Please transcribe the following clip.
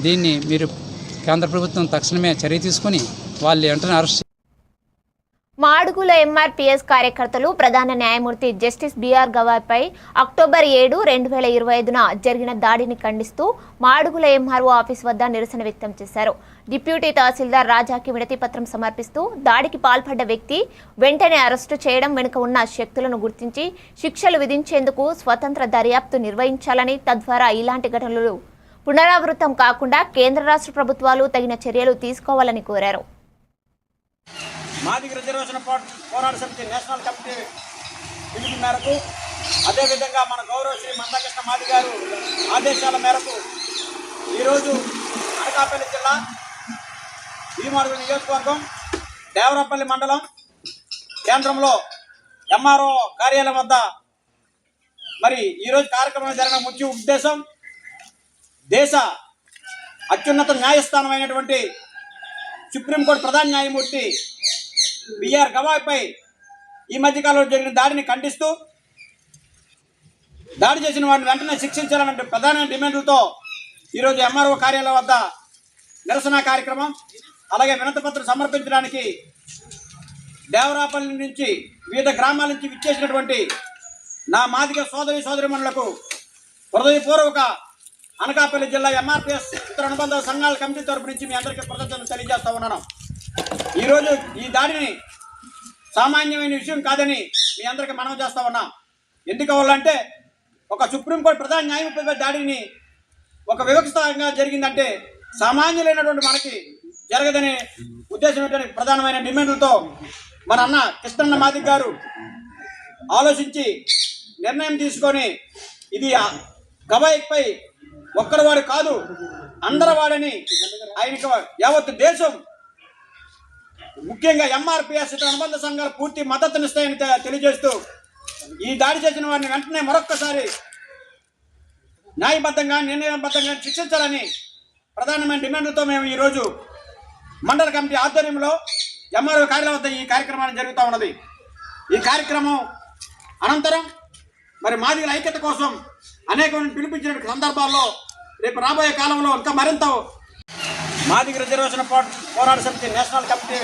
దీన్ని మీరు కేంద్ర ప్రభుత్వం తక్షణమే చర్య తీసుకొని వాళ్ళు వెంటనే అరెస్ట్. మాడుగుల ఎంఆర్పీఎస్ కార్యకర్తలు ప్రధాన న్యాయమూర్తి జస్టిస్ బిఆర్ గవాయ్పై అక్టోబర్ 7, 2025న జరిగిన దాడిని ఖండిస్తూ మాడుగుల ఎంఆర్ఓ ఆఫీస్ వద్ద నిరసన వ్యక్తం చేశారు. డిప్యూటీ తహసీల్దార్ రాజాకి వినతి పత్రం సమర్పిస్తూ దాడికి పాల్పడ్డ వ్యక్తి వెంటనే అరెస్టు చేయడం వెనుక ఉన్న శక్తులను గుర్తించి శిక్షలు విధించేందుకు స్వతంత్ర దర్యాప్తు నిర్వహించాలని, తద్వారా ఇలాంటి ఘటనలు పునరావృతం కాకుండా కేంద్ర రాష్ట్ర ప్రభుత్వాలు తగిన చర్యలు తీసుకోవాలని కోరారు. మాదిగ రిజర్వేషన్ పోరాట సమితి నేషనల్ కమిటీ పిలుపు మేరకు, అదేవిధంగా మన గౌరవ శ్రీ మందకృష్ణ మాది గారు ఆదేశాల మేరకు ఈరోజు అనకాపల్లి జిల్లా భీమాడుగుల నియోజకవర్గం దేవరపల్లి మండలం కేంద్రంలో ఎంఆర్ఓ కార్యాలయం వద్ద మరి ఈరోజు కార్యక్రమం జరిగిన ముఖ్య ఉద్దేశం, దేశ అత్యున్నత న్యాయస్థానమైనటువంటి సుప్రీంకోర్టు ప్రధాన న్యాయమూర్తి బిఆర్ గవాయ్పై ఈ మధ్యకాలంలో జరిగిన దాడిని ఖండిస్తూ దాడి చేసిన వారిని వెంటనే శిక్షించాలనే ప్రధాన డిమాండ్లతో ఈరోజు ఎంఆర్ఓ కార్యాలయం వద్ద నిరసన కార్యక్రమం, అలాగే వినతి పత్రం సమర్పించడానికి దేవరాపల్లి నుంచి వివిధ గ్రామాల నుంచి విచ్చేసినటువంటి నా మాదిగ సోదరిమణులకు హృదయపూర్వక అనకాపల్లి జిల్లా ఎంఆర్పీఎస్ ఇతర అనుబంధ సంఘాల కమిటీ తరపు నుంచి మీ అందరికీ కృతజ్ఞతలు తెలియజేస్తా ఉన్నాను. ఈరోజు ఈ దాడిని సామాన్యమైన విషయం కాదని మీ అందరికీ మనవి చేస్తా ఉన్నాం. ఎందుకవ్వాలంటే ఒక సుప్రీంకోర్టు ప్రధాన న్యాయమూర్తిపై దాడిని ఒక వివక్షంగా జరిగిందంటే సామాన్యులైనటువంటి మనకి జరగదనే ఉద్దేశం ప్రధానమైన డిమాండ్లతో మన అన్న కృష్ణన్న మాదిగ గారు ఆలోచించి నిర్ణయం తీసుకొని ఇది గవాయ్పై ఒక్కడి వాడు కాదు అందరి వాడని ఆయనకు యావత్ దేశం ముఖ్యంగా ఎంఆర్పీఎస్ ఇతర అనుబంధ సంఘాలు పూర్తి మద్దతునిస్తాయని తెలియజేస్తూ ఈ దాడి చేసిన వారిని వెంటనే మరొక్కసారి న్యాయబద్ధంగా నిర్ణయబద్ధంగా శిక్షించాలని ప్రధానమైన డిమాండ్లతో మేము ఈరోజు మండల కమిటీ ఆధ్వర్యంలో ఎంఆర్ఓ కార్యాలయం వద్ద ఈ కార్యక్రమాన్ని జరుగుతూ ఉన్నది. ఈ కార్యక్రమం అనంతరం మరి మాదిగల ఐక్యత కోసం అనేకమైన పిలిపించిన సందర్భాల్లో రేపు రాబోయే కాలంలో ఇంకా మరింత మాదిగ రిజర్వేషన్ పోరాట సమితి నేషనల్ కమిటీ